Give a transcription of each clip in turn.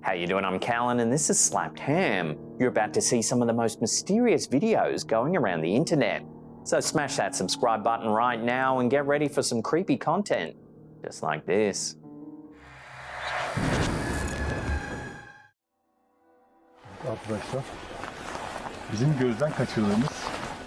How you doing? I'm Callan and this is Slapped Ham. You're about to see some of the most mysterious videos going around the internet. So smash that subscribe button right now and get ready for some creepy content. Just like this. Arkadaşlar, bizim gözden kaçırdığımız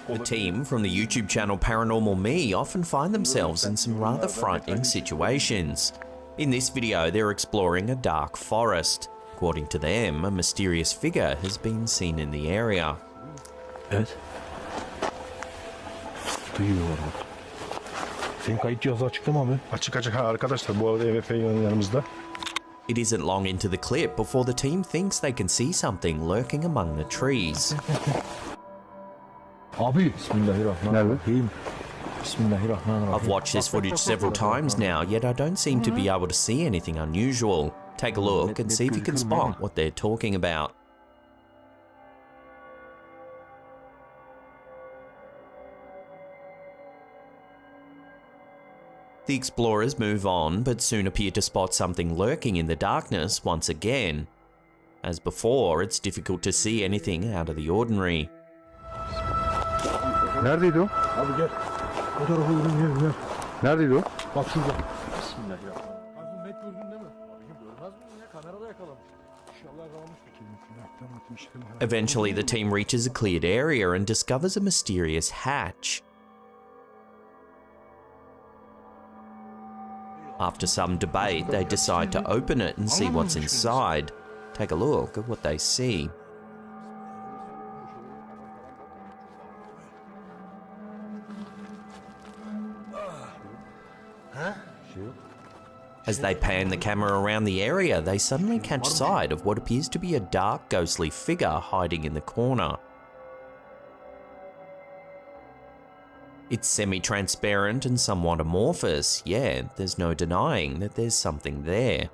The team from the YouTube channel Paranormal Me often find themselves in some rather frightening situations. In this video, they're exploring a dark forest. According to them, a mysterious figure has been seen in the area. Evet. Duyuyorlar bak. Senin kayıt cihazı açık mı abi? Açık açık. Ha arkadaşlar, bu arada EVF yanımızda. It isn't long into the clip before the team thinks they can see something lurking among the trees. Abi, Bismillahirrahmanirrahim. Bismillahirrahmanirrahim. I've watched this footage several times now, yet I don't seem to be able to see anything unusual. Take a look and see if you can spot what they're talking about. The explorers move on, but soon appear to spot something lurking in the darkness once again. As before, it's difficult to see anything out of the ordinary. Neredeydi o? Abi gel. O tarafa gel. Neredeydi o? Bak şurada. Bismillahirrahmanirrahim. Abi bu net gördün değil mi? Abicim görmez miyim ya? Kamerada yakalamış. İnşallah yakalamıştır. Eventually, the team reaches a cleared area and discovers a mysterious hatch. After some debate, they decide to open it and see what's inside. Take a look at what they see. As they pan the camera around the area, they suddenly catch sight of what appears to be a dark, ghostly figure hiding in the corner. It's semi-transparent and somewhat amorphous, yet there's no denying that there's something there.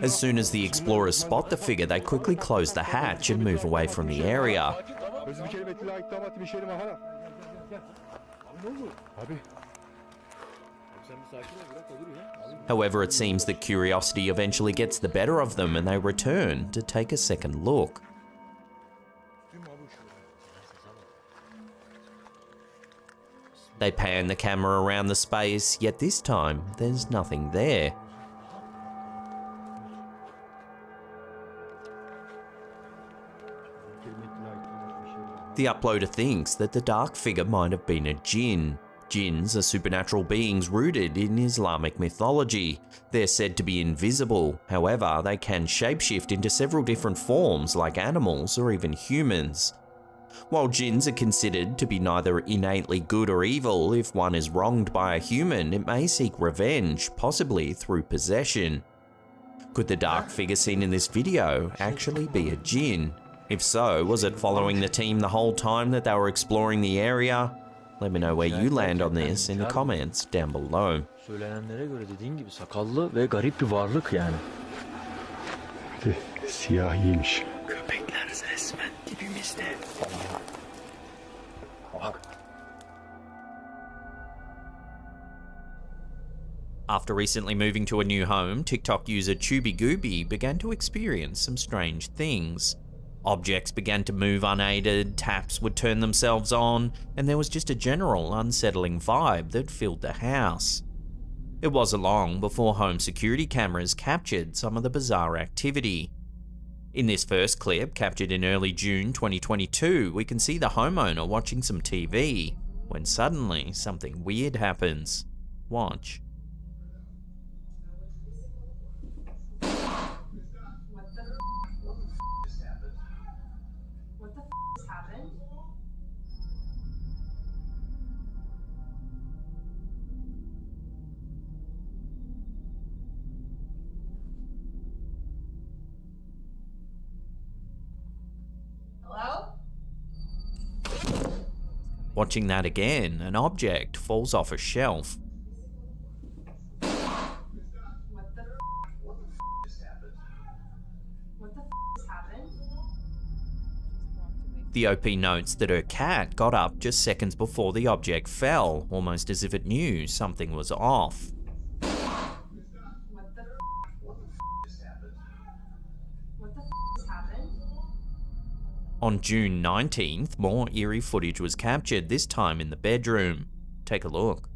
As soon as the explorers spot the figure, they quickly close the hatch and move away from the area. However, it seems that curiosity eventually gets the better of them and they return to take a second look. They pan the camera around the space, yet this time there's nothing there. The uploader thinks that the dark figure might have been a jinn. Jinns are supernatural beings rooted in Islamic mythology. They're said to be invisible, however, they can shapeshift into several different forms like animals or even humans. While jinns are considered to be neither innately good or evil, if one is wronged by a human, it may seek revenge, possibly through possession. Could the dark figure seen in this video actually be a jinn? If so, was it following the team the whole time that they were exploring the area? Let me know where you land on this in the comments down below. Söylenenlere göre dediğin gibi sakallı ve garip bir varlık yani. Siyahiymiş. Köpekler resmen dibimizde. After recently moving to a new home, TikTok user Chubby Gooby began to experience some strange things. Objects began to move unaided, taps would turn themselves on, and there was just a general unsettling vibe that filled the house. It wasn't long before home security cameras captured some of the bizarre activity. In this first clip, captured in early June 2022, we can see the homeowner watching some TV, when suddenly something weird happens. Watch. Watching that again, an object falls off a shelf. The OP notes that her cat got up just seconds before the object fell, almost as if it knew something was off. On June 19th, more eerie footage was captured, this time in the bedroom. Take a look.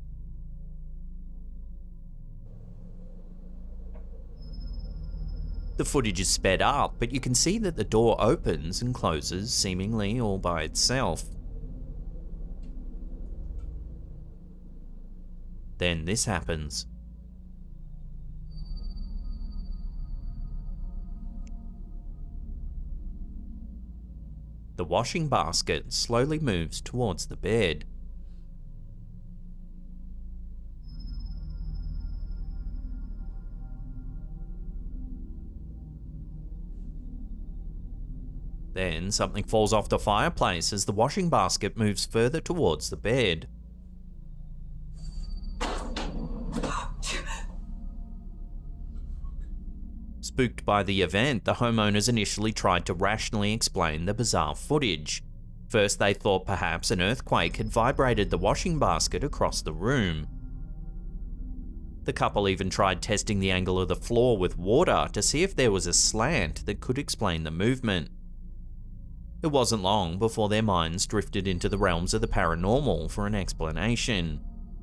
The footage is sped up, but you can see that the door opens and closes seemingly all by itself. Then this happens. The washing basket slowly moves towards the bed. Then something falls off the fireplace as the washing basket moves further towards the bed. Spooked by the event, the homeowners initially tried to rationally explain the bizarre footage. First, they thought perhaps an earthquake had vibrated the washing basket across the room. The couple even tried testing the angle of the floor with water to see if there was a slant that could explain the movement. It wasn't long before their minds drifted into the realms of the paranormal for an explanation.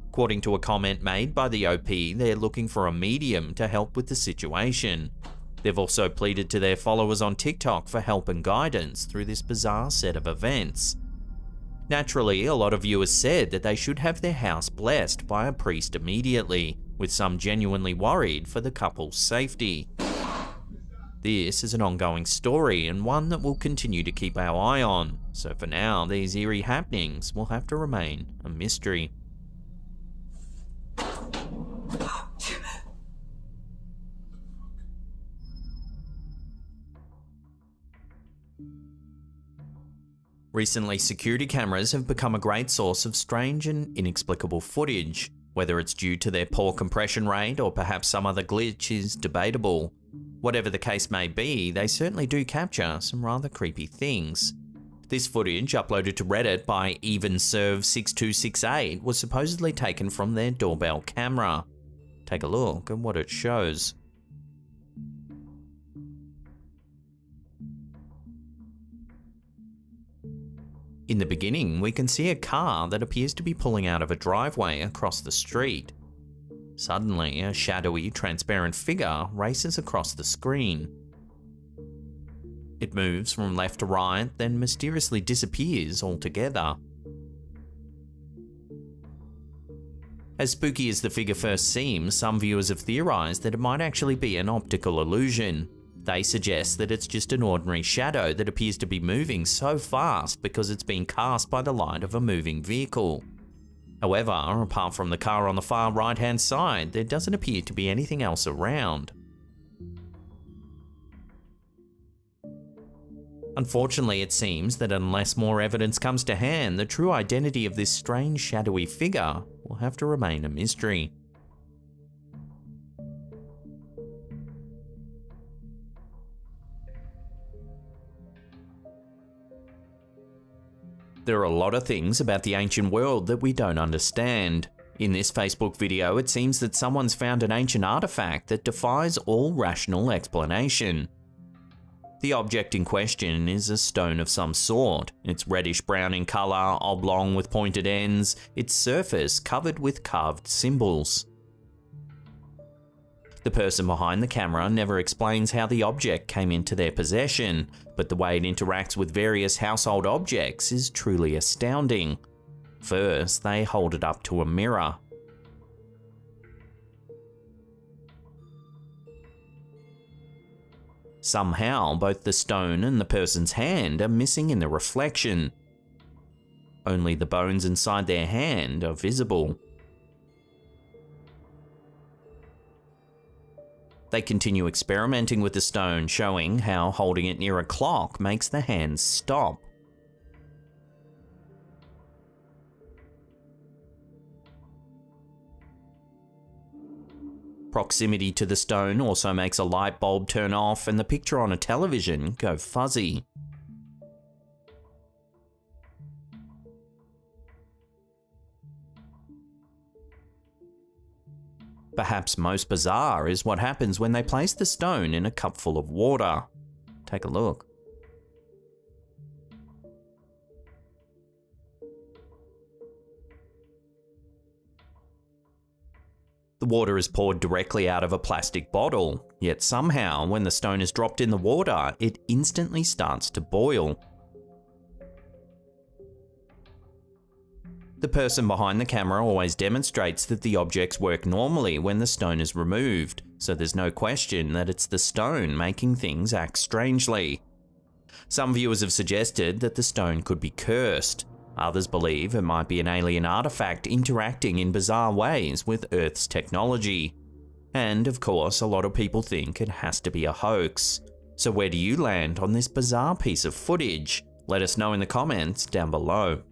According to a comment made by the OP, they're looking for a medium to help with the situation. They've also pleaded to their followers on TikTok for help and guidance through this bizarre set of events. Naturally, a lot of viewers said that they should have their house blessed by a priest immediately, with some genuinely worried for the couple's safety. This is an ongoing story and one that we'll continue to keep our eye on, so for now these eerie happenings will have to remain a mystery. Recently, security cameras have become a great source of strange and inexplicable footage. Whether it's due to their poor compression rate or perhaps some other glitch is debatable. Whatever the case may be, they certainly do capture some rather creepy things. This footage, uploaded to Reddit by EvenServe6268, was supposedly taken from their doorbell camera. Take a look at what it shows. In the beginning, we can see a car that appears to be pulling out of a driveway across the street. Suddenly, a shadowy, transparent figure races across the screen. It moves from left to right, then mysteriously disappears altogether. As spooky as the figure first seems, some viewers have theorized that it might actually be an optical illusion. They suggest that it's just an ordinary shadow that appears to be moving so fast because it's being cast by the light of a moving vehicle. However, apart from the car on the far right-hand side, there doesn't appear to be anything else around. Unfortunately, it seems that unless more evidence comes to hand, the true identity of this strange shadowy figure will have to remain a mystery. There are a lot of things about the ancient world that we don't understand. In this Facebook video, it seems that someone's found an ancient artifact that defies all rational explanation. The object in question is a stone of some sort. It's reddish-brown in colour, oblong with pointed ends, its surface covered with carved symbols. The person behind the camera never explains how the object came into their possession, but the way it interacts with various household objects is truly astounding. First, they hold it up to a mirror. Somehow, both the stone and the person's hand are missing in the reflection. Only the bones inside their hand are visible. They continue experimenting with the stone, showing how holding it near a clock makes the hands stop. Proximity to the stone also makes a light bulb turn off and the picture on a television go fuzzy. Perhaps most bizarre is what happens when they place the stone in a cup full of water. Take a look. The water is poured directly out of a plastic bottle, yet somehow when the stone is dropped in the water, it instantly starts to boil. The person behind the camera always demonstrates that the objects work normally when the stone is removed, so there's no question that it's the stone making things act strangely. Some viewers have suggested that the stone could be cursed. Others believe it might be an alien artifact interacting in bizarre ways with Earth's technology. And of course, a lot of people think it has to be a hoax. So where do you land on this bizarre piece of footage? Let us know in the comments down below.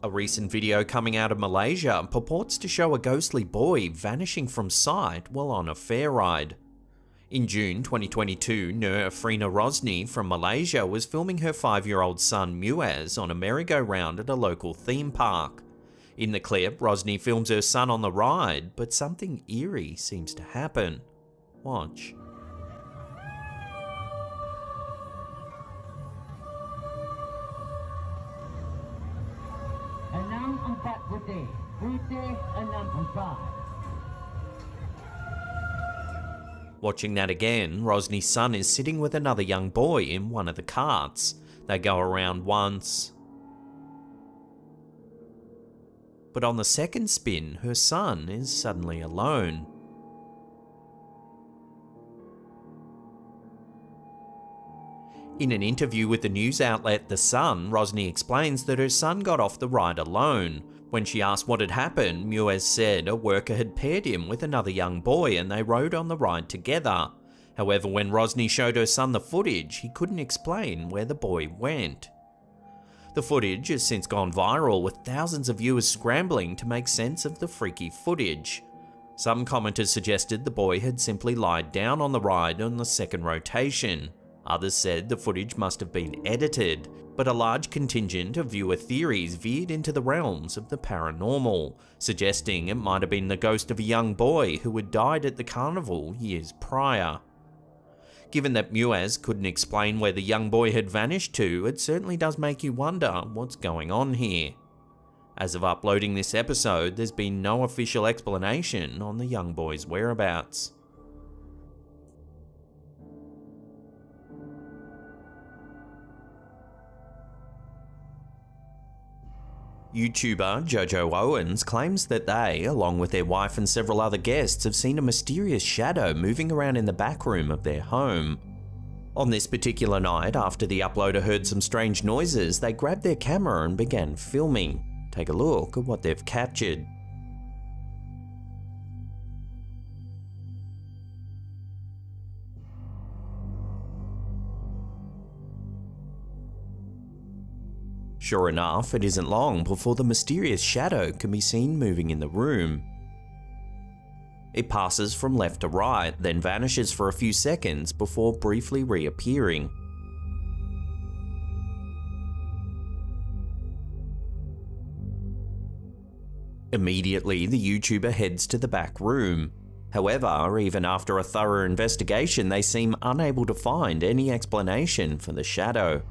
A recent video coming out of Malaysia purports to show a ghostly boy vanishing from sight while on a fair ride. In June 2022, Nur Afrina Rosni from Malaysia was filming her 5-year-old son Muaz on a merry-go-round at a local theme park. In the clip, Rosni films her son on the ride, but something eerie seems to happen. Watch. Watching that again, Rosni's son is sitting with another young boy in one of the carts. They go around once. But on the second spin, her son is suddenly alone. In an interview with the news outlet The Sun, Rosni explains that her son got off the ride alone. When she asked what had happened, Muaz said a worker had paired him with another young boy and they rode on the ride together. However, when Rosni showed her son the footage, he couldn't explain where the boy went. The footage has since gone viral, with thousands of viewers scrambling to make sense of the freaky footage. Some commenters suggested the boy had simply lied down on the ride on the second rotation. Others said the footage must have been edited, but a large contingent of viewer theories veered into the realms of the paranormal, suggesting it might have been the ghost of a young boy who had died at the carnival years prior. Given that Muaz couldn't explain where the young boy had vanished to, it certainly does make you wonder what's going on here. As of uploading this episode, there's been no official explanation on the young boy's whereabouts. YouTuber Jojo Owens claims that they, along with their wife and several other guests, have seen a mysterious shadow moving around in the back room of their home. On this particular night, after the uploader heard some strange noises, they grabbed their camera and began filming. Take a look at what they've captured. Sure enough, it isn't long before the mysterious shadow can be seen moving in the room. It passes from left to right, then vanishes for a few seconds before briefly reappearing. Immediately, the YouTuber heads to the back room. However, even after a thorough investigation, they seem unable to find any explanation for the shadow.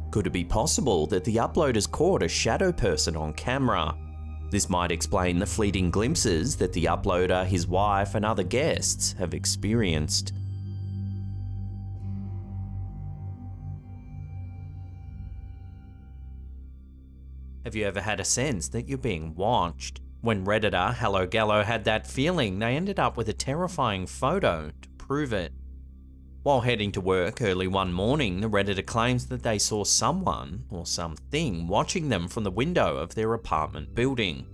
Could it be possible that the uploaders caught a shadow person on camera? This might explain the fleeting glimpses that the uploader, his wife, and other guests have experienced. Have you ever had a sense that you're being watched? When Redditor Hello Gallo had that feeling, they ended up with a terrifying photo to prove it. While heading to work early one morning, the Redditor claims that they saw someone, or something, watching them from the window of their apartment building.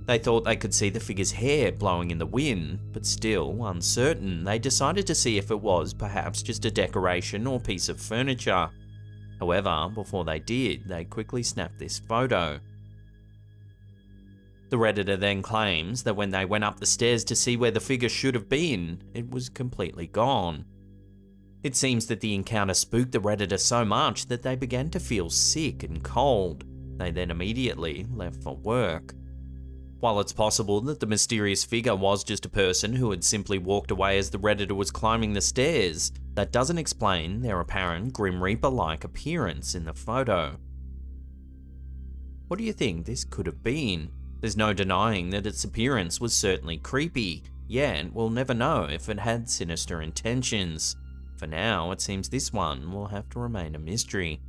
They thought they could see the figure's hair blowing in the wind, but still uncertain, they decided to see if it was perhaps just a decoration or piece of furniture. However, before they did, they quickly snapped this photo. The Redditor then claims that when they went up the stairs to see where the figure should have been, it was completely gone. It seems that the encounter spooked the Redditor so much that they began to feel sick and cold. They then immediately left for work. While it's possible that the mysterious figure was just a person who had simply walked away as the Redditor was climbing the stairs, that doesn't explain their apparent Grim Reaper-like appearance in the photo. What do you think this could have been? There's no denying that its appearance was certainly creepy, yet we'll never know if it had sinister intentions. For now, it seems this one will have to remain a mystery.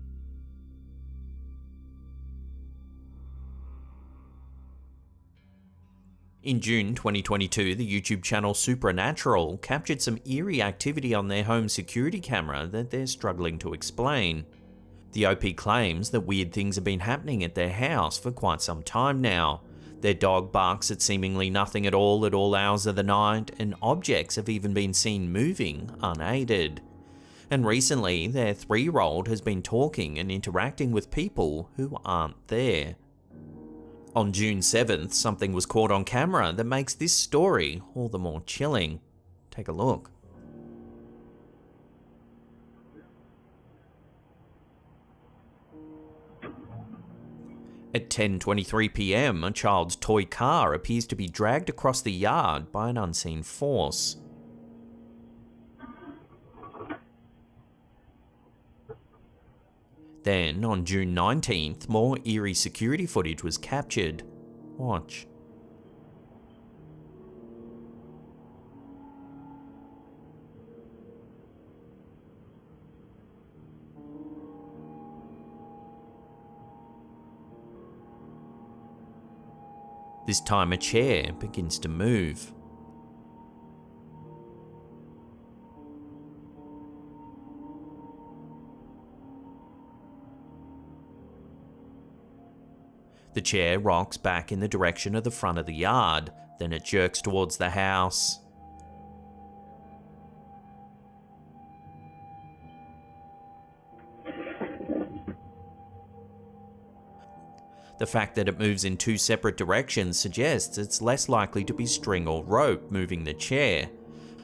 In June 2022, the YouTube channel Supernatural captured some eerie activity on their home security camera that they're struggling to explain. The OP claims that weird things have been happening at their house for quite some time now. Their dog barks at seemingly nothing at all hours of the night, and objects have even been seen moving unaided. And recently, their 3-year-old has been talking and interacting with people who aren't there. On June 7th, something was caught on camera that makes this story all the more chilling. Take a look. At 10:23 PM, a child's toy car appears to be dragged across the yard by an unseen force. Then, on June 19th, more eerie security footage was captured. Watch. This time a chair begins to move. The chair rocks back in the direction of the front of the yard, then it jerks towards the house. The fact that it moves in 2 separate directions suggests it's less likely to be string or rope moving the chair.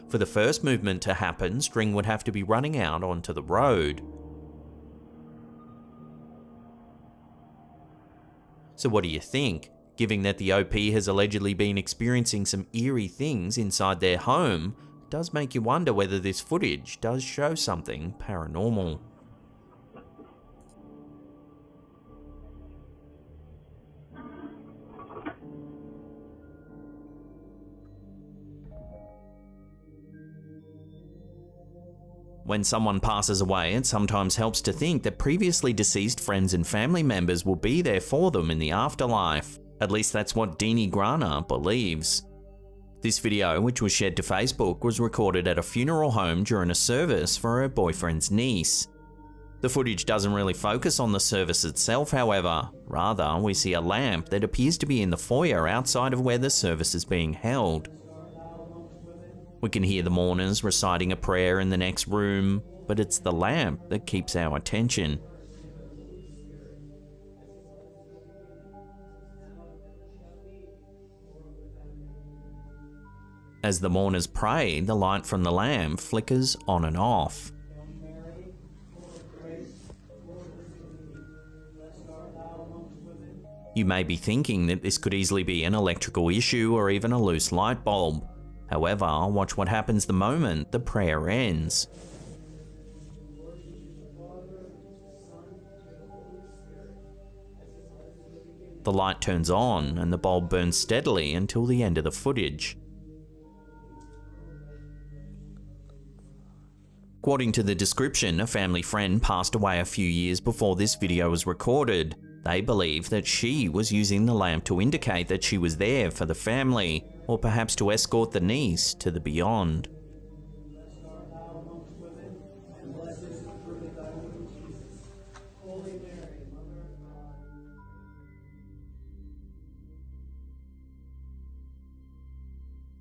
For the first movement to happen, string would have to be running out onto the road. So what do you think? Given that the OP has allegedly been experiencing some eerie things inside their home, it does make you wonder whether this footage does show something paranormal. When someone passes away, it sometimes helps to think that previously deceased friends and family members will be there for them in the afterlife. At least that's what Deanie Grana believes. This video, which was shared to Facebook, was recorded at a funeral home during a service for her boyfriend's niece. The footage doesn't really focus on the service itself, however. Rather, we see a lamp that appears to be in the foyer outside of where the service is being held. We can hear the mourners reciting a prayer in the next room, but it's the lamp that keeps our attention. As the mourners pray, the light from the lamp flickers on and off. You may be thinking that this could easily be an electrical issue or even a loose light bulb. However, watch what happens the moment the prayer ends. The light turns on and the bulb burns steadily until the end of the footage. According to the description, a family friend passed away a few years before this video was recorded. They believe that she was using the lamp to indicate that she was there for the family, or perhaps to escort the niece to the beyond.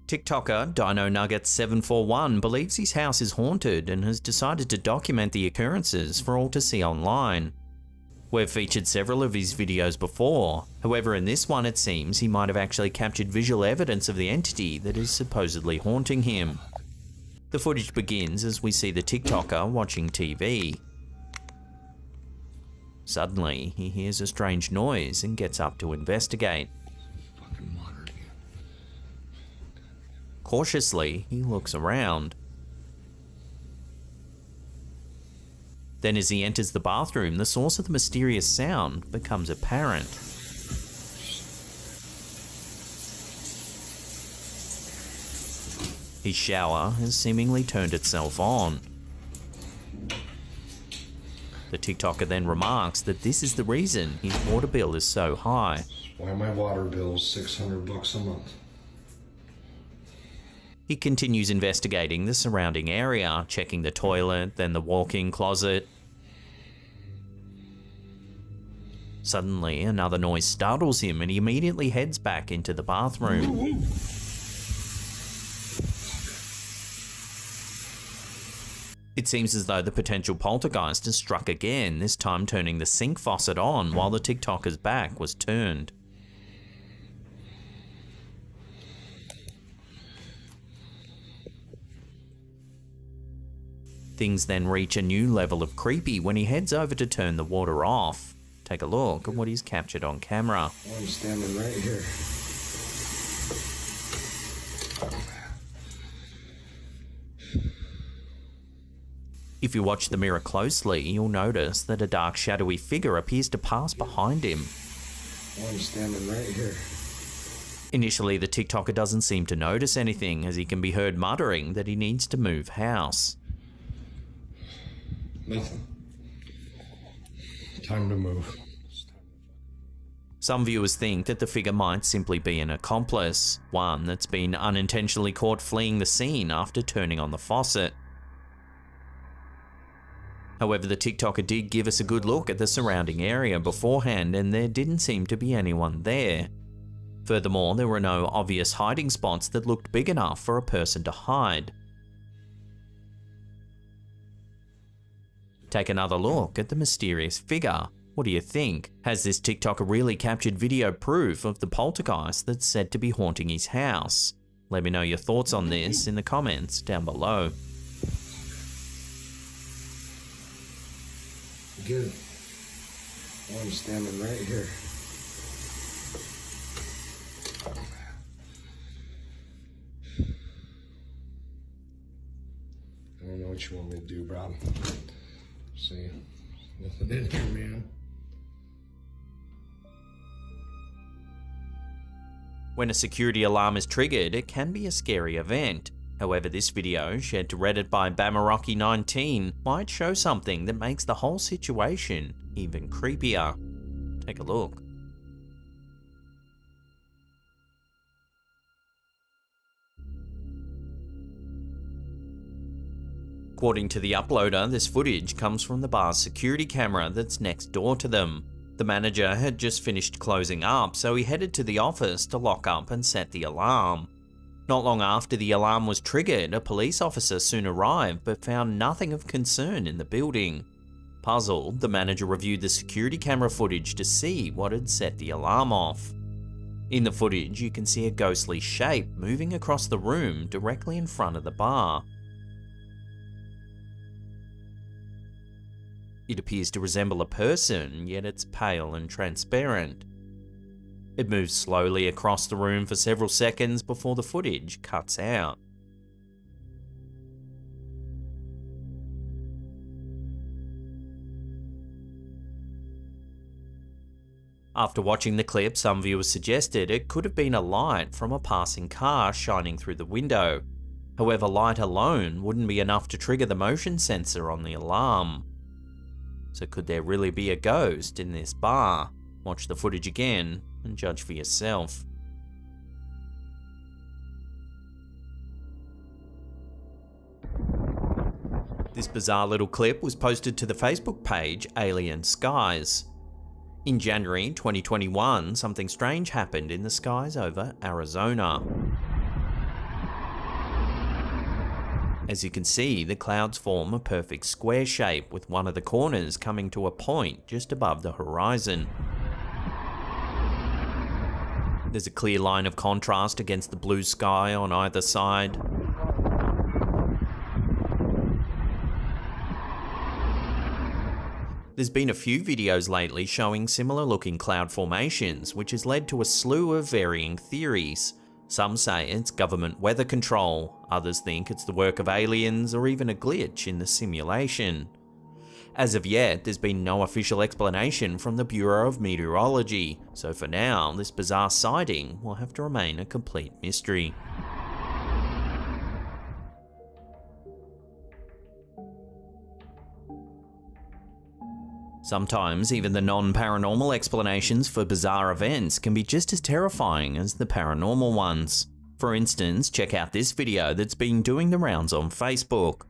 TikToker DinoNugget741 believes his house is haunted and has decided to document the occurrences for all to see online. We've featured several of his videos before, however in this one it seems he might have actually captured visual evidence of the entity that is supposedly haunting him. The footage begins as we see the TikToker watching TV. Suddenly, he hears a strange noise and gets up to investigate. Cautiously, he looks around. Then as he enters the bathroom, the source of the mysterious sound becomes apparent. His shower has seemingly turned itself on. The TikToker then remarks that this is the reason his water bill is so high. Why my water bill is $600 a month? He continues investigating the surrounding area, checking the toilet, then the walk-in closet. Suddenly, another noise startles him and he immediately heads back into the bathroom. It seems as though the potential poltergeist has struck again, this time turning the sink faucet on while the TikToker's back was turned. Things then reach a new level of creepy when he heads over to turn the water off. Take a look at what he's captured on camera. I'm standing right here. If you watch the mirror closely, you'll notice that a dark shadowy figure appears to pass behind him. I'm standing right here. Initially, the TikToker doesn't seem to notice anything as he can be heard muttering that he needs to move house. Nothing. Time to move. Some viewers think that the figure might simply be an accomplice, one that's been unintentionally caught fleeing the scene after turning on the faucet. However, the TikToker did give us a good look at the surrounding area beforehand and there didn't seem to be anyone there. Furthermore, there were no obvious hiding spots that looked big enough for a person to hide. Take another look at the mysterious figure. What do you think? Has this TikToker really captured video proof of the poltergeist that's said to be haunting his house? Let me know your thoughts on this in the comments down below. Good. I'm standing right here. I don't know what you want me to do, bro. See, nothing in here, man. When a security alarm is triggered, it can be a scary event. However, this video, shared to Reddit by Bamarocky19, might show something that makes the whole situation even creepier. Take a look. According to the uploader, this footage comes from the bar's security camera that's next door to them. The manager had just finished closing up, so he headed to the office to lock up and set the alarm. Not long after the alarm was triggered, a police officer soon arrived but found nothing of concern in the building. Puzzled, the manager reviewed the security camera footage to see what had set the alarm off. In the footage, you can see a ghostly shape moving across the room directly in front of the bar. It appears to resemble a person, yet it's pale and transparent. It moves slowly across the room for several seconds before the footage cuts out. After watching the clip, some viewers suggested it could have been a light from a passing car shining through the window. However, light alone wouldn't be enough to trigger the motion sensor on the alarm. So could there really be a ghost in this bar? Watch the footage again and judge for yourself. This bizarre little clip was posted to the Facebook page Alien Skies. In January 2021, something strange happened in the skies over Arizona. As you can see, the clouds form a perfect square shape with one of the corners coming to a point just above the horizon. There's a clear line of contrast against the blue sky on either side. There's been a few videos lately showing similar looking cloud formations, which has led to a slew of varying theories. Some say it's government weather control, others think it's the work of aliens or even a glitch in the simulation. As of yet, there's been no official explanation from the Bureau of Meteorology, so for now, this bizarre sighting will have to remain a complete mystery. Sometimes even the non-paranormal explanations for bizarre events can be just as terrifying as the paranormal ones. For instance, check out this video that's been doing the rounds on Facebook.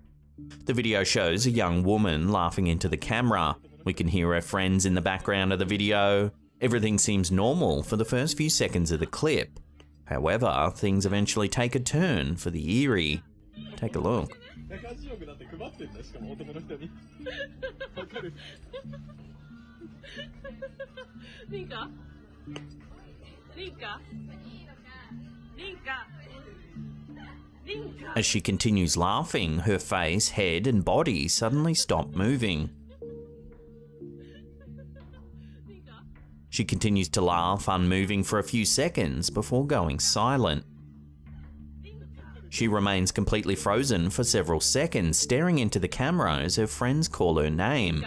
The video shows a young woman laughing into the camera. We can hear her friends in the background of the video. Everything seems normal for the first few seconds of the clip. However, things eventually take a turn for the eerie. Take a look. As she continues laughing, her face, head and body suddenly stop moving. She continues to laugh, unmoving for a few seconds before going silent. She remains completely frozen for several seconds, staring into the camera as her friends call her name.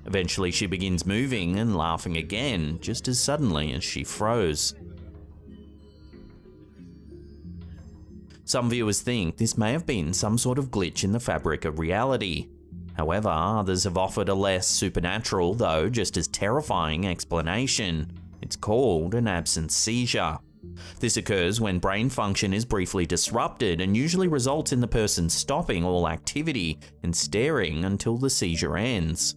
Eventually she begins moving and laughing again, just as suddenly as she froze. Some viewers think this may have been some sort of glitch in the fabric of reality. However, others have offered a less supernatural, though just as terrifying explanation. It's called an absence seizure. This occurs when brain function is briefly disrupted and usually results in the person stopping all activity and staring until the seizure ends.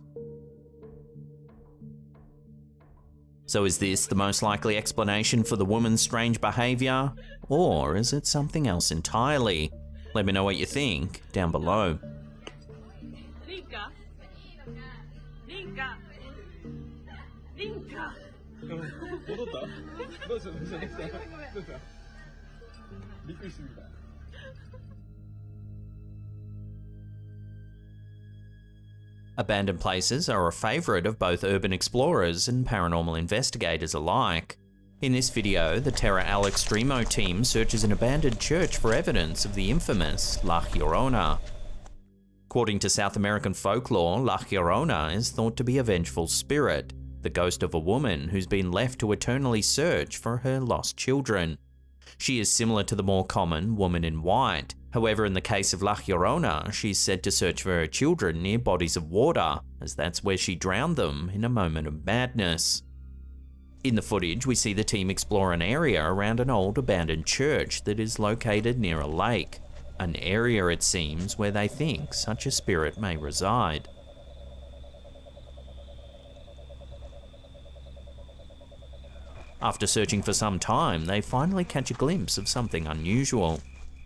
So is this the most likely explanation for the woman's strange behaviour? Or is it something else entirely? Let me know what you think down below. Abandoned places are a favourite of both urban explorers and paranormal investigators alike. In this video, the Terra Al Extremo team searches an abandoned church for evidence of the infamous La Llorona. According to South American folklore, La Llorona is thought to be a vengeful spirit, the ghost of a woman who's been left to eternally search for her lost children. She is similar to the more common woman in white. However, in the case of La Llorona, she's said to search for her children near bodies of water, as that's where she drowned them in a moment of madness. In the footage, we see the team explore an area around an old abandoned church that is located near a lake. An area, it seems, where they think such a spirit may reside. After searching for some time, they finally catch a glimpse of something unusual.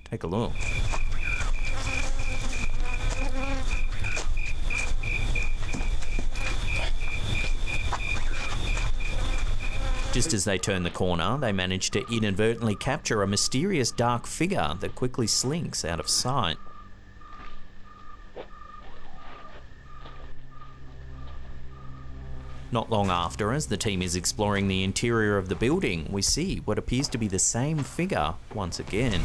Take a look. Just as they turn the corner, they manage to inadvertently capture a mysterious dark figure that quickly slinks out of sight. Not long after, as the team is exploring the interior of the building, we see what appears to be the same figure once again.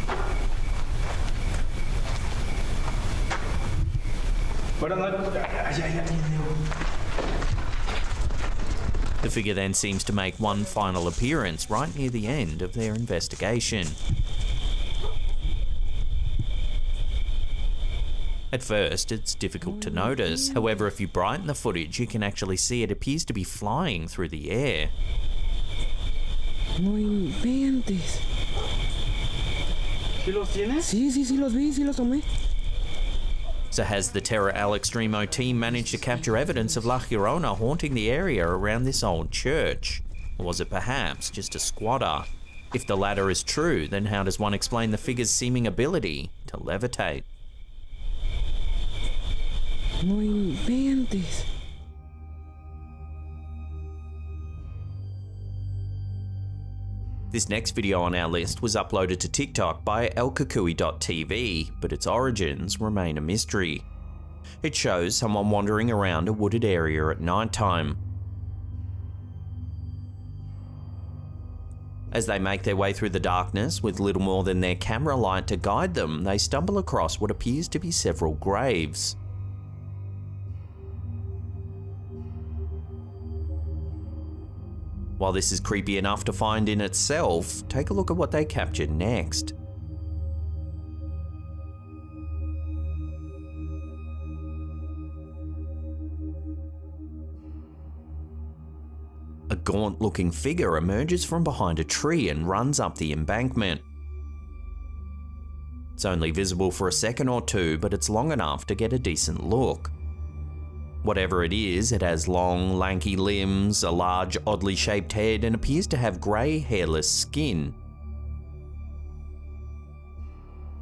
The figure then seems to make one final appearance right near the end of their investigation. At first, it's difficult to notice. However, if you brighten the footage, you can actually see it appears to be flying through the air. No inventes. ¿Sí los tienes? Sí los vi, sí los tomé. So has the Terra Al Extremo team managed to capture evidence of La Llorona haunting the area around this old church? Or was it perhaps just a squatter? If the latter is true, then how does one explain the figure's seeming ability to levitate? No inventes. This next video on our list was uploaded to TikTok by elkukui.tv, but its origins remain a mystery. It shows someone wandering around a wooded area at nighttime. As they make their way through the darkness with little more than their camera light to guide them, they stumble across what appears to be several graves. While this is creepy enough to find in itself, take a look at what they captured next. A gaunt-looking figure emerges from behind a tree and runs up the embankment. It's only visible for a second or two, but it's long enough to get a decent look. Whatever it is, it has long, lanky limbs, a large, oddly shaped head, and appears to have grey, hairless skin.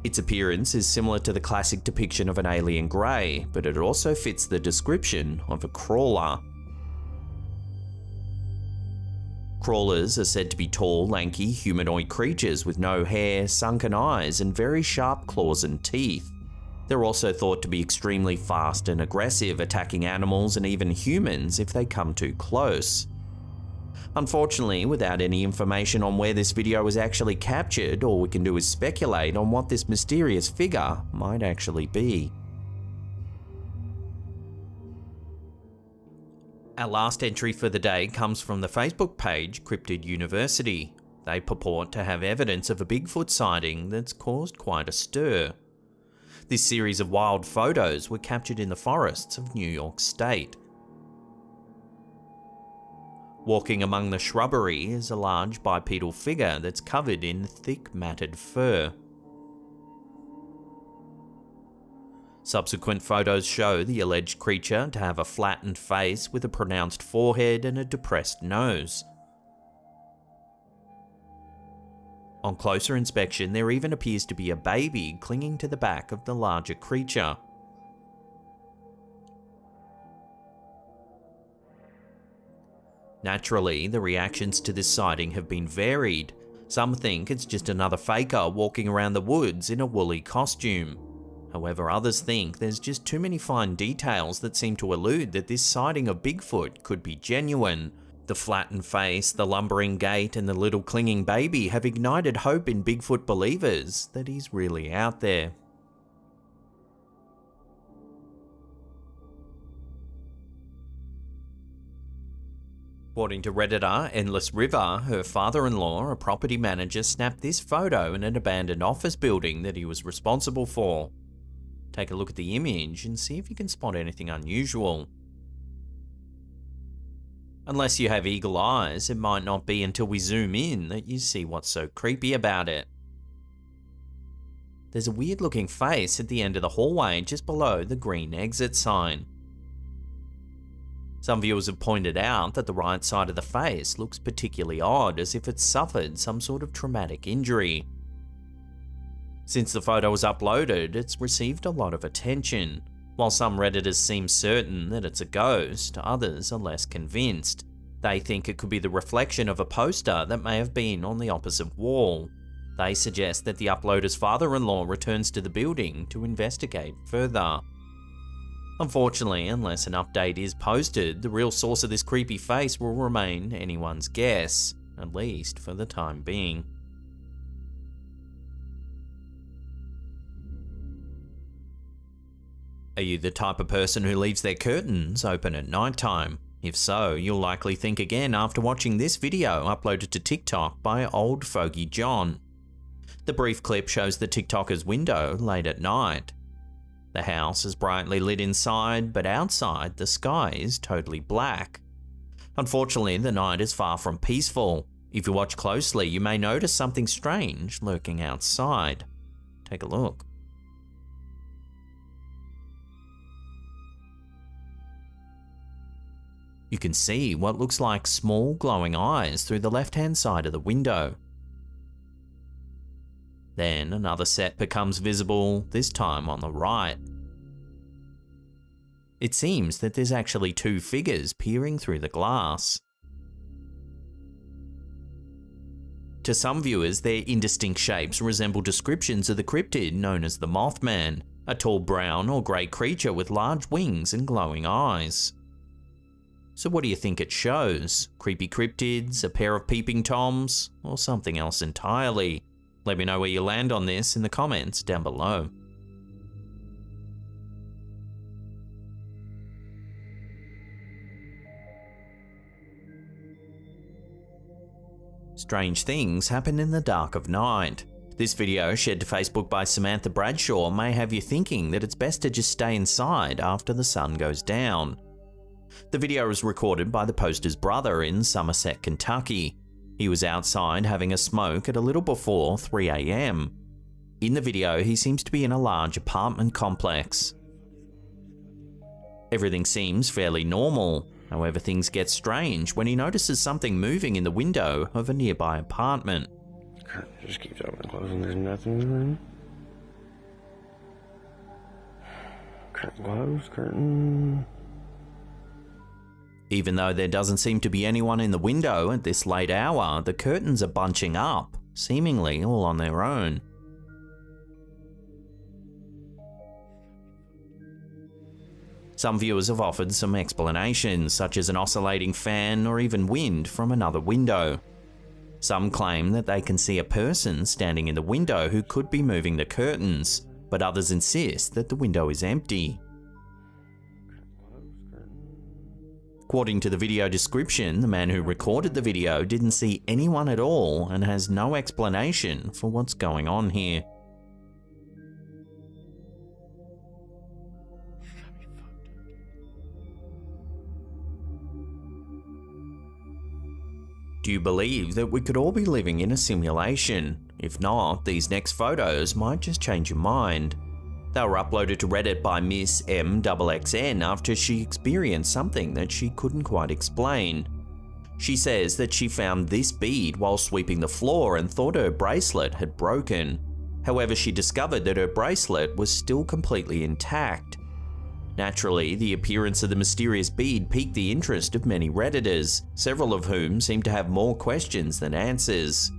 Its appearance is similar to the classic depiction of an alien grey, but it also fits the description of a crawler. Crawlers are said to be tall, lanky, humanoid creatures with no hair, sunken eyes, and very sharp claws and teeth. They're also thought to be extremely fast and aggressive, attacking animals and even humans if they come too close. Unfortunately, without any information on where this video was actually captured, all we can do is speculate on what this mysterious figure might actually be. Our last entry for the day comes from the Facebook page Cryptid University. They purport to have evidence of a Bigfoot sighting that's caused quite a stir. This series of wild photos were captured in the forests of New York State. Walking among the shrubbery is a large bipedal figure that's covered in thick matted fur. Subsequent photos show the alleged creature to have a flattened face with a pronounced forehead and a depressed nose. On closer inspection, there even appears to be a baby clinging to the back of the larger creature. Naturally, the reactions to this sighting have been varied. Some think it's just another faker walking around the woods in a woolly costume. However, others think there's just too many fine details that seem to allude that this sighting of Bigfoot could be genuine. The flattened face, the lumbering gait, and the little clinging baby have ignited hope in Bigfoot believers that he's really out there. According to Redditor Endless River, her father-in-law, a property manager, snapped this photo in an abandoned office building that he was responsible for. Take a look at the image and see if you can spot anything unusual. Unless you have eagle eyes, it might not be until we zoom in that you see what's so creepy about it. There's a weird looking face at the end of the hallway just below the green exit sign. Some viewers have pointed out that the right side of the face looks particularly odd, as if it's suffered some sort of traumatic injury. Since the photo was uploaded, it's received a lot of attention. While some Redditors seem certain that it's a ghost, others are less convinced. They think it could be the reflection of a poster that may have been on the opposite wall. They suggest that the uploader's father-in-law returns to the building to investigate further. Unfortunately, unless an update is posted, the real source of this creepy face will remain anyone's guess, at least for the time being. Are you the type of person who leaves their curtains open at nighttime? If so, you'll likely think again after watching this video uploaded to TikTok by Old Fogey John. The brief clip shows the TikToker's window late at night. The house is brightly lit inside, but outside the sky is totally black. Unfortunately, the night is far from peaceful. If you watch closely, you may notice something strange lurking outside. Take a look. You can see what looks like small glowing eyes through the left-hand side of the window. Then another set becomes visible, this time on the right. It seems that there's actually two figures peering through the glass. To some viewers, their indistinct shapes resemble descriptions of the cryptid known as the Mothman, a tall brown or grey creature with large wings and glowing eyes. So what do you think it shows? Creepy cryptids, a pair of peeping toms, or something else entirely? Let me know where you land on this in the comments down below. Strange things happen in the dark of night. This video, shared to Facebook by Samantha Bradshaw, may have you thinking that it's best to just stay inside after the sun goes down. The video was recorded by the poster's brother in Somerset, Kentucky. He was outside having a smoke at a little before 3 AM. In the video, he seems to be in a large apartment complex. Everything seems fairly normal. However, things get strange when he notices something moving in the window of a nearby apartment. Curtain just keeps opening and closing. There's nothing in there. Curtain closed, curtain. Even though there doesn't seem to be anyone in the window at this late hour, the curtains are bunching up, seemingly all on their own. Some viewers have offered some explanations, such as an oscillating fan or even wind from another window. Some claim that they can see a person standing in the window who could be moving the curtains, but others insist that the window is empty. According to the video description, the man who recorded the video didn't see anyone at all and has no explanation for what's going on here. Do you believe that we could all be living in a simulation? If not, these next photos might just change your mind. They were uploaded to Reddit by Miss MXXN after she experienced something that she couldn't quite explain. She says that she found this bead while sweeping the floor and thought her bracelet had broken. However, she discovered that her bracelet was still completely intact. Naturally, the appearance of the mysterious bead piqued the interest of many Redditors, several of whom seemed to have more questions than answers.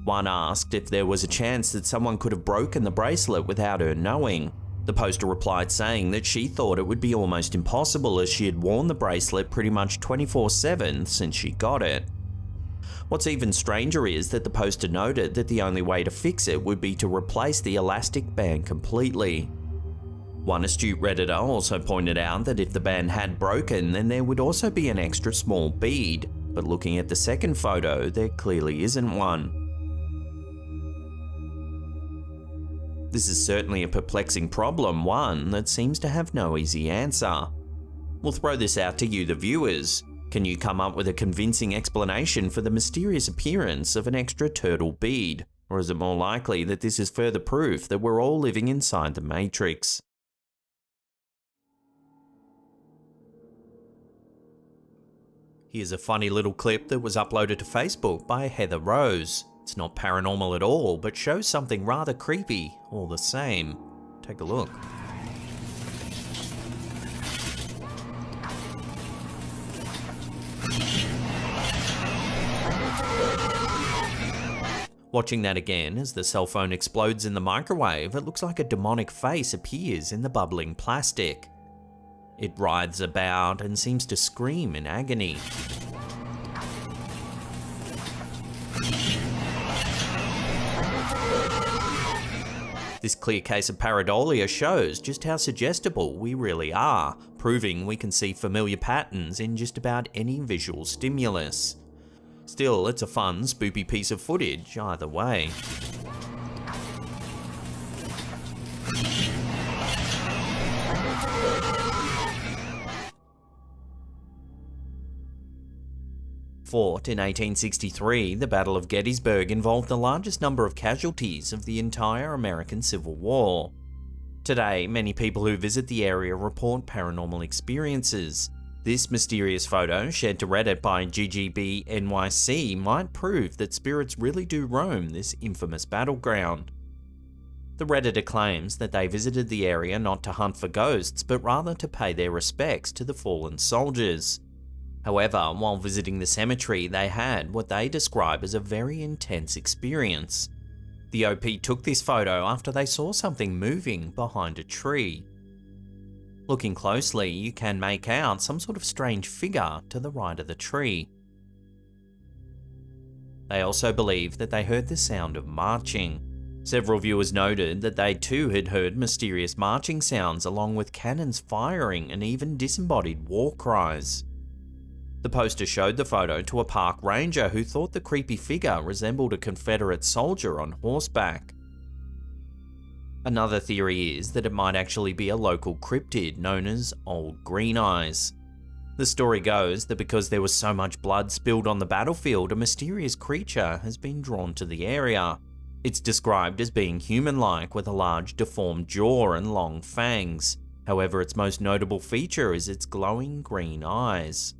One asked if there was a chance that someone could have broken the bracelet without her knowing. The poster replied saying that she thought it would be almost impossible as she had worn the bracelet pretty much 24/7 since she got it. What's even stranger is that the poster noted that the only way to fix it would be to replace the elastic band completely. One astute Redditor also pointed out that if the band had broken, then there would also be an extra small bead, but looking at the second photo, there clearly isn't one. This is certainly a perplexing problem, one that seems to have no easy answer. We'll throw this out to you, the viewers. Can you come up with a convincing explanation for the mysterious appearance of an extra turtle bead? Or is it more likely that this is further proof that we're all living inside the Matrix? Here's a funny little clip that was uploaded to Facebook by Heather Rose. It's not paranormal at all, but shows something rather creepy all the same. Take a look. Watching that again, as the cell phone explodes in the microwave, it looks like a demonic face appears in the bubbling plastic. It writhes about and seems to scream in agony. This clear case of pareidolia shows just how suggestible we really are, proving we can see familiar patterns in just about any visual stimulus. Still, it's a fun, spoopy piece of footage either way. Fought in 1863, the Battle of Gettysburg involved the largest number of casualties of the entire American Civil War. Today, many people who visit the area report paranormal experiences. This mysterious photo, shared to Reddit by GGBNYC, might prove that spirits really do roam this infamous battleground. The Redditor claims that they visited the area not to hunt for ghosts, but rather to pay their respects to the fallen soldiers. However, while visiting the cemetery, they had what they describe as a very intense experience. The OP took this photo after they saw something moving behind a tree. Looking closely, you can make out some sort of strange figure to the right of the tree. They also believe that they heard the sound of marching. Several viewers noted that they too had heard mysterious marching sounds along with cannons firing and even disembodied war cries. The poster showed the photo to a park ranger who thought the creepy figure resembled a Confederate soldier on horseback. Another theory is that it might actually be a local cryptid known as Old Green Eyes. The story goes that because there was so much blood spilled on the battlefield, a mysterious creature has been drawn to the area. It's described as being human-like with a large deformed jaw and long fangs. However, its most notable feature is its glowing green eyes.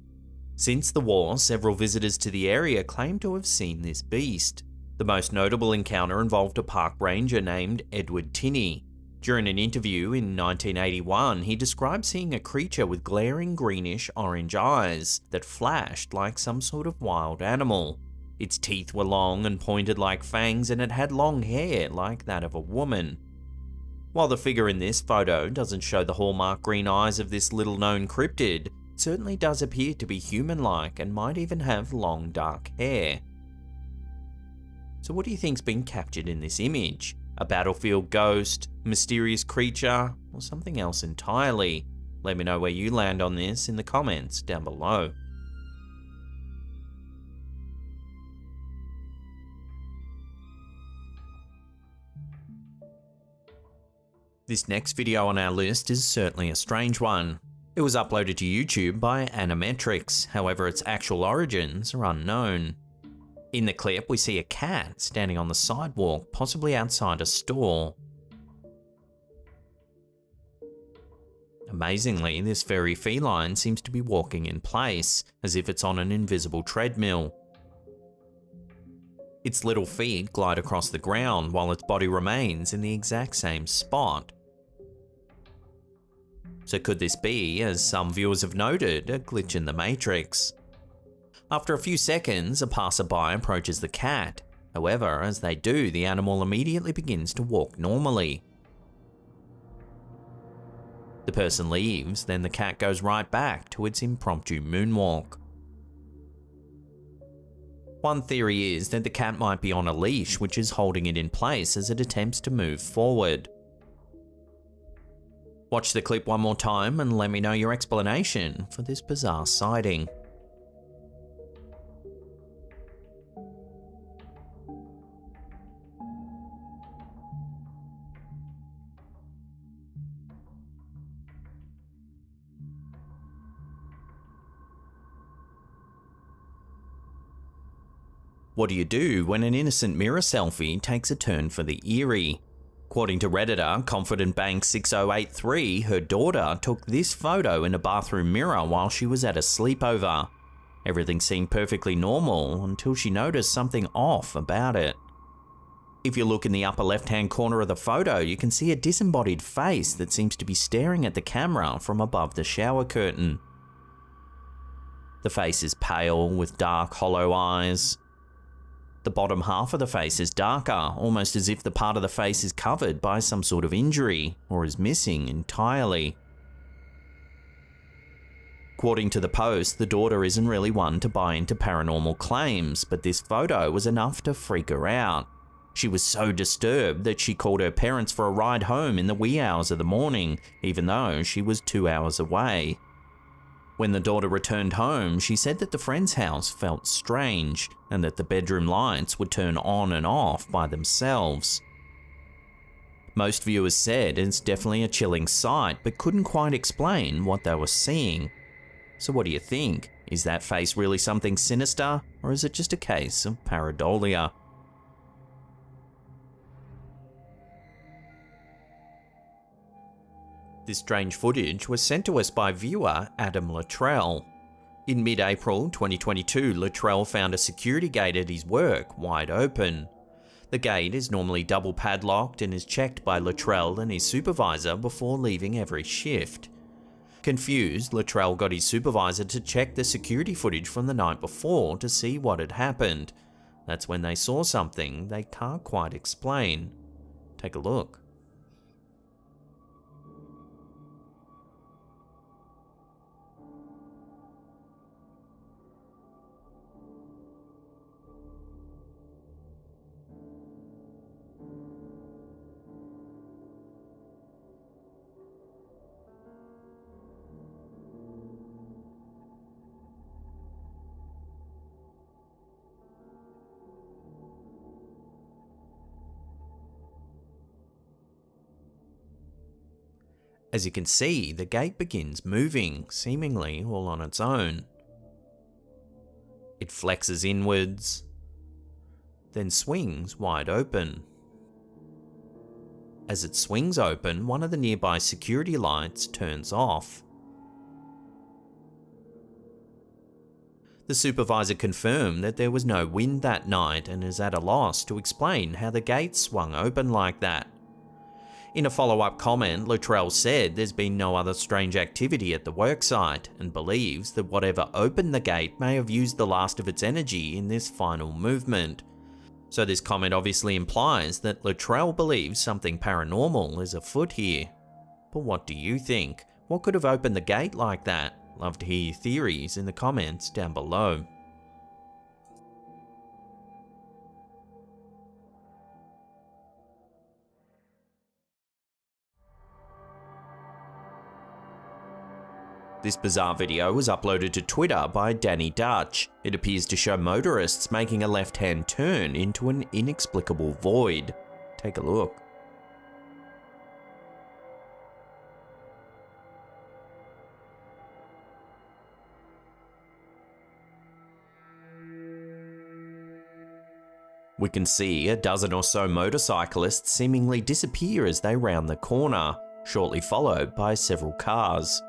Since the war, several visitors to the area claim to have seen this beast. The most notable encounter involved a park ranger named Edward Tinney. During an interview in 1981, he described seeing a creature with glaring greenish orange eyes that flashed like some sort of wild animal. Its teeth were long and pointed like fangs, and it had long hair like that of a woman. While the figure in this photo doesn't show the hallmark green eyes of this little-known cryptid, it certainly does appear to be human-like and might even have long dark hair. So what do you think's been captured in this image? A battlefield ghost, mysterious creature, or something else entirely? Let me know where you land on this in the comments down below. This next video on our list is certainly a strange one. It was uploaded to YouTube by Animatrix, however its actual origins are unknown. In the clip, we see a cat standing on the sidewalk, possibly outside a store. Amazingly, this very feline seems to be walking in place, as if it's on an invisible treadmill. Its little feet glide across the ground while its body remains in the exact same spot. So could this be, as some viewers have noted, a glitch in the Matrix? After a few seconds, a passerby approaches the cat. However, as they do, the animal immediately begins to walk normally. The person leaves, then the cat goes right back to its impromptu moonwalk. One theory is that the cat might be on a leash, which is holding it in place as it attempts to move forward. Watch the clip one more time and let me know your explanation for this bizarre sighting. What do you do when an innocent mirror selfie takes a turn for the eerie? According to Redditor, Confident Bank 6083, her daughter took this photo in a bathroom mirror while she was at a sleepover. Everything seemed perfectly normal until she noticed something off about it. If you look in the upper left-hand corner of the photo, you can see a disembodied face that seems to be staring at the camera from above the shower curtain. The face is pale with dark, hollow eyes. The bottom half of the face is darker, almost as if the part of the face is covered by some sort of injury or is missing entirely. According to the post, the daughter isn't really one to buy into paranormal claims, but this photo was enough to freak her out. She was so disturbed that she called her parents for a ride home in the wee hours of the morning, even though she was 2 hours away. When the daughter returned home, she said that the friend's house felt strange and that the bedroom lights would turn on and off by themselves. Most viewers said it's definitely a chilling sight, but couldn't quite explain what they were seeing. So what do you think? Is that face really something sinister, or is it just a case of pareidolia? This strange footage was sent to us by viewer Adam Luttrell. In mid-April 2022, Luttrell found a security gate at his work wide open. The gate is normally double padlocked and is checked by Luttrell and his supervisor before leaving every shift. Confused, Luttrell got his supervisor to check the security footage from the night before to see what had happened. That's when they saw something they can't quite explain. Take a look. As you can see, the gate begins moving, seemingly all on its own. It flexes inwards, then swings wide open. As it swings open, one of the nearby security lights turns off. The supervisor confirmed that there was no wind that night and is at a loss to explain how the gate swung open like that. In a follow-up comment, Luttrell said there's been no other strange activity at the worksite and believes that whatever opened the gate may have used the last of its energy in this final movement. So this comment obviously implies that Luttrell believes something paranormal is afoot here. But what do you think? What could have opened the gate like that? Love to hear your theories in the comments down below. This bizarre video was uploaded to Twitter by Danny Dutch. It appears to show motorists making a left-hand turn into an inexplicable void. Take a look. We can see a dozen or so motorcyclists seemingly disappear as they round the corner, shortly followed by several cars.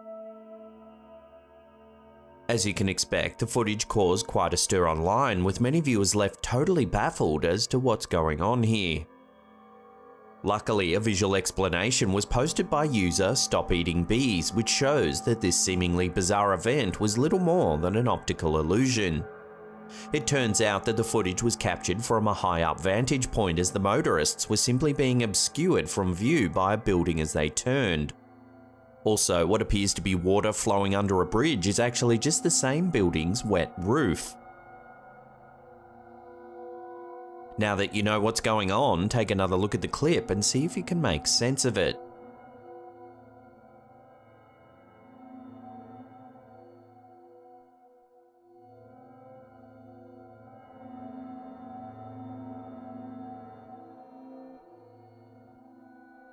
As you can expect, the footage caused quite a stir online, with many viewers left totally baffled as to what's going on here. Luckily, a visual explanation was posted by user Stop Eating Bees, which shows that this seemingly bizarre event was little more than an optical illusion. It turns out that the footage was captured from a high-up vantage point, as the motorists were simply being obscured from view by a building as they turned. Also, what appears to be water flowing under a bridge is actually just the same building's wet roof. Now that you know what's going on, take another look at the clip and see if you can make sense of it.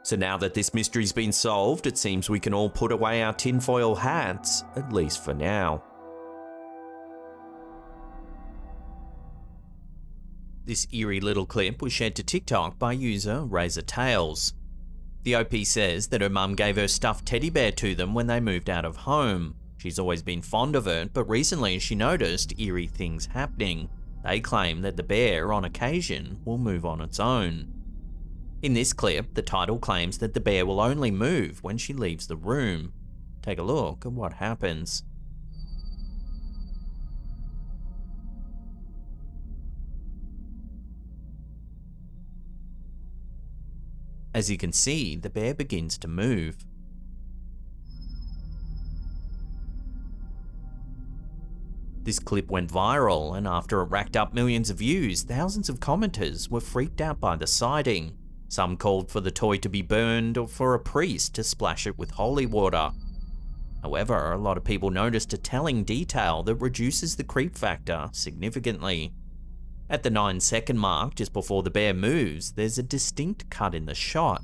So now that this mystery's been solved, it seems we can all put away our tinfoil hats, at least for now. This eerie little clip was shared to TikTok by user Razor Tails. The OP says that her mum gave her stuffed teddy bear to them when they moved out of home. She's always been fond of it, but recently she noticed eerie things happening. They claim that the bear, on occasion, will move on its own. In this clip, the title claims that the bear will only move when she leaves the room. Take a look at what happens. As you can see, the bear begins to move. This clip went viral, and after it racked up millions of views, thousands of commenters were freaked out by the sighting. Some called for the toy to be burned or for a priest to splash it with holy water. However, a lot of people noticed a telling detail that reduces the creep factor significantly. At the 9-second mark, just before the bear moves, there's a distinct cut in the shot.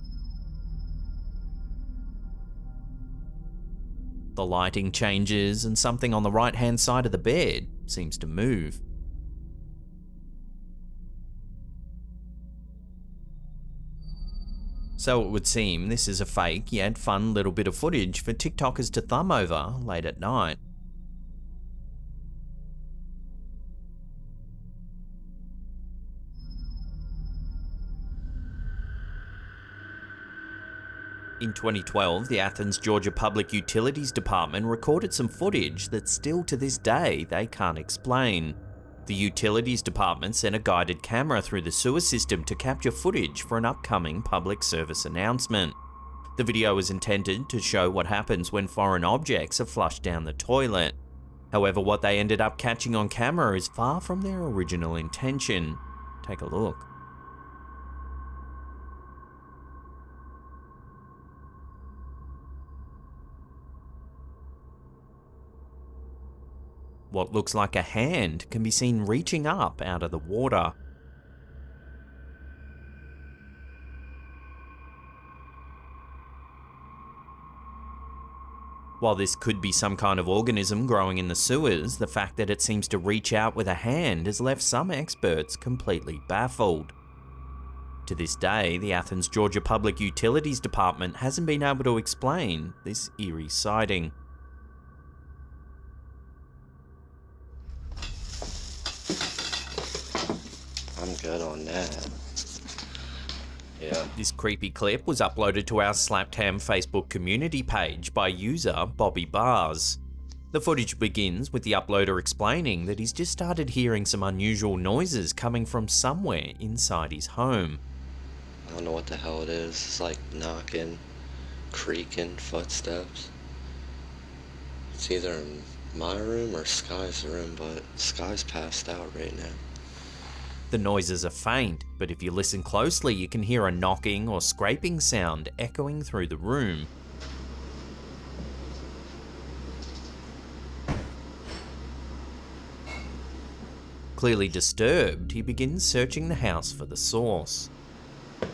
The lighting changes and something on the right-hand side of the bed seems to move. So it would seem this is a fake yet fun little bit of footage for TikTokers to thumb over late at night. In 2012, the Athens, Georgia Public Utilities Department recorded some footage that still to this day they can't explain. The Utilities Department sent a guided camera through the sewer system to capture footage for an upcoming public service announcement. The video was intended to show what happens when foreign objects are flushed down the toilet. However, what they ended up catching on camera is far from their original intention. Take a look. What looks like a hand can be seen reaching up out of the water. While this could be some kind of organism growing in the sewers, the fact that it seems to reach out with a hand has left some experts completely baffled. To this day, the Athens, Georgia Public Utilities Department hasn't been able to explain this eerie sighting. I'm good on that. Yeah. This creepy clip was uploaded to our Slapped Ham Facebook community page by user Bobby Bars. The footage begins with the uploader explaining that he's just started hearing some unusual noises coming from somewhere inside his home. I don't know what the hell it is. It's like knocking, creaking footsteps. It's either in my room or Sky's room, but Sky's passed out right now. The noises are faint, but if you listen closely, you can hear a knocking or scraping sound echoing through the room. Clearly disturbed, he begins searching the house for the source. I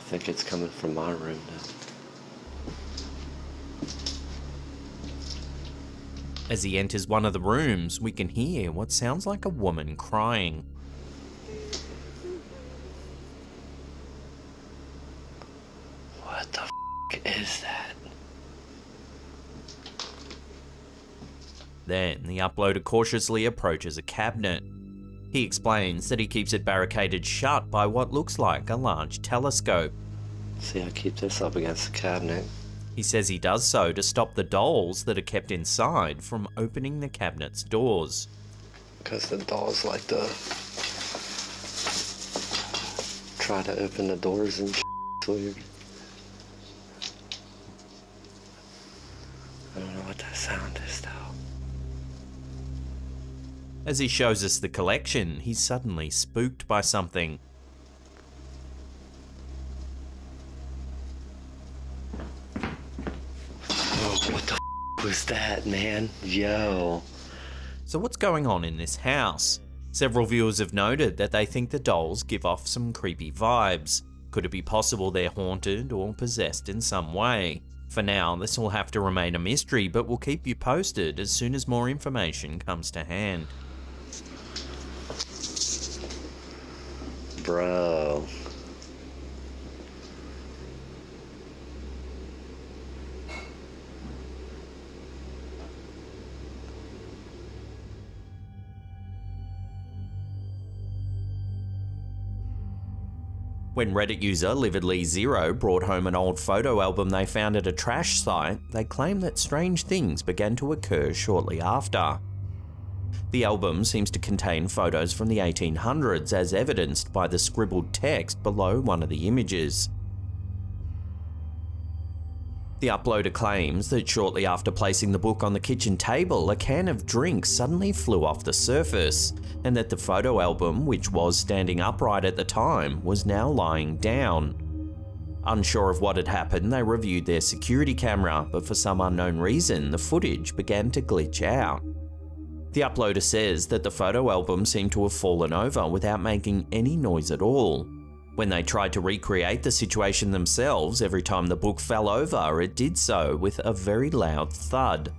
think it's coming from my room now. As he enters one of the rooms, we can hear what sounds like a woman crying. What the f*** is that? Then the uploader cautiously approaches a cabinet. He explains that he keeps it barricaded shut by what looks like a large telescope. See, I keep this up against the cabinet. He says he does so to stop the dolls that are kept inside from opening the cabinet's doors. Because the dolls like to try to open the doors and shit. It's weird. I don't know what that sound is though. As he shows us the collection, he's suddenly spooked by something. What the f was that, man? Yo. So what's going on in this house? Several viewers have noted that they think the dolls give off some creepy vibes. Could it be possible they're haunted or possessed in some way? For now, this will have to remain a mystery, but we'll keep you posted as soon as more information comes to hand. Bro. When Reddit user Lividly0 brought home an old photo album they found at a trash site, they claimed that strange things began to occur shortly after. The album seems to contain photos from the 1800s as evidenced by the scribbled text below one of the images. The uploader claims that shortly after placing the book on the kitchen table, a can of drink suddenly flew off the surface, and that the photo album, which was standing upright at the time, was now lying down. Unsure of what had happened, they reviewed their security camera, but for some unknown reason, the footage began to glitch out. The uploader says that the photo album seemed to have fallen over without making any noise at all. When they tried to recreate the situation themselves, every time the book fell over, it did so with a very loud thud.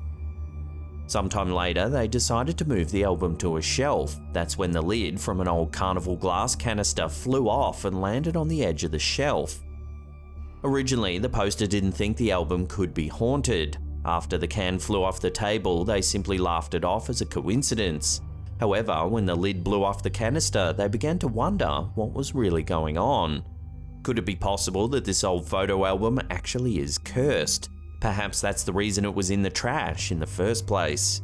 Sometime later, they decided to move the album to a shelf. That's when the lid from an old carnival glass canister flew off and landed on the edge of the shelf. Originally, the poster didn't think the album could be haunted. After the can flew off the table, they simply laughed it off as a coincidence. However, when the lid blew off the canister, they began to wonder what was really going on. Could it be possible that this old photo album actually is cursed? Perhaps that's the reason it was in the trash in the first place.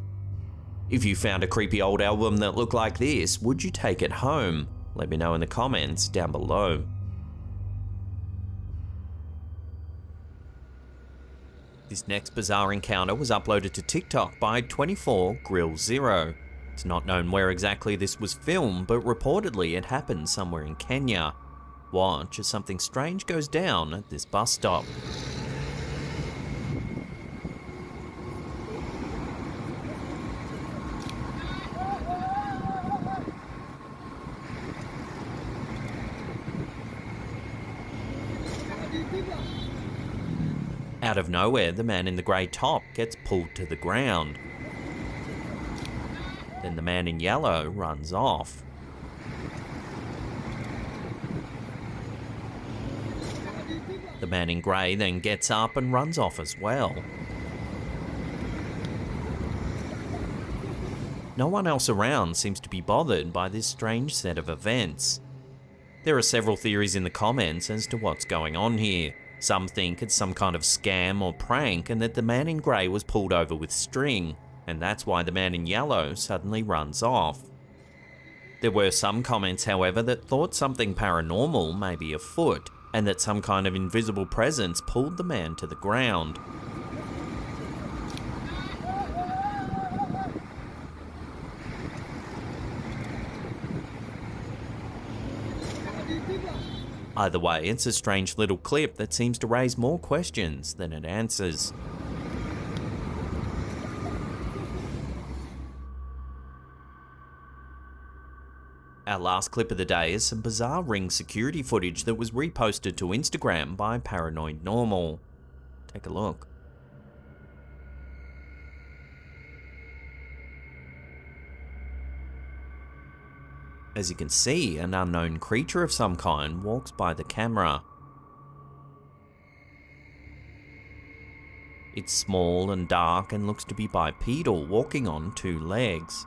If you found a creepy old album that looked like this, would you take it home? Let me know in the comments down below. This next bizarre encounter was uploaded to TikTok by 24Grill0. It's not known where exactly this was filmed, but reportedly it happened somewhere in Kenya. Watch as something strange goes down at this bus stop. Out of nowhere, the man in the grey top gets pulled to the ground. Then the man in yellow runs off. The man in grey then gets up and runs off as well. No one else around seems to be bothered by this strange set of events. There are several theories in the comments as to what's going on here. Some think it's some kind of scam or prank and that the man in grey was pulled over with string, and that's why the man in yellow suddenly runs off. There were some comments, however, that thought something paranormal may be afoot, and that some kind of invisible presence pulled the man to the ground. Either way, it's a strange little clip that seems to raise more questions than it answers. Our last clip of the day is some bizarre Ring security footage that was reposted to Instagram by Paranoid Normal. Take a look. As you can see, an unknown creature of some kind walks by the camera. It's small and dark and looks to be bipedal, walking on two legs.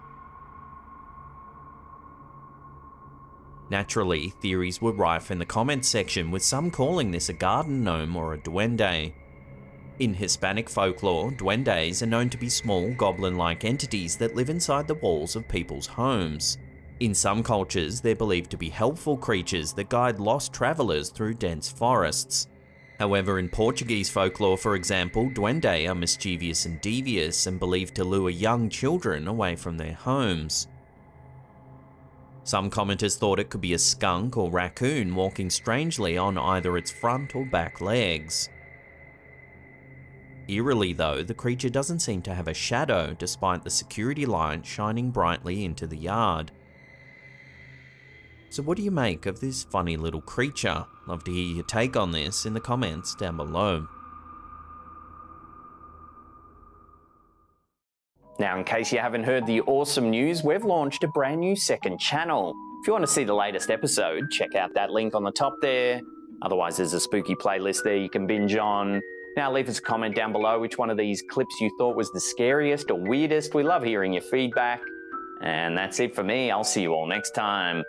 Naturally, theories were rife in the comments section, with some calling this a garden gnome or a duende. In Hispanic folklore, duendes are known to be small goblin-like entities that live inside the walls of people's homes. In some cultures, they're believed to be helpful creatures that guide lost travelers through dense forests. However, in Portuguese folklore, for example, duende are mischievous and devious and believed to lure young children away from their homes. Some commenters thought it could be a skunk or raccoon walking strangely on either its front or back legs. Eerily though, the creature doesn't seem to have a shadow despite the security light shining brightly into the yard. So what do you make of this funny little creature? Love to hear your take on this in the comments down below. Now, in case you haven't heard the awesome news, we've launched a brand new second channel. If you want to see the latest episode, check out that link on the top there. Otherwise, there's a spooky playlist there you can binge on. Now, leave us a comment down below which one of these clips you thought was the scariest or weirdest. We love hearing your feedback. And that's it for me. I'll see you all next time.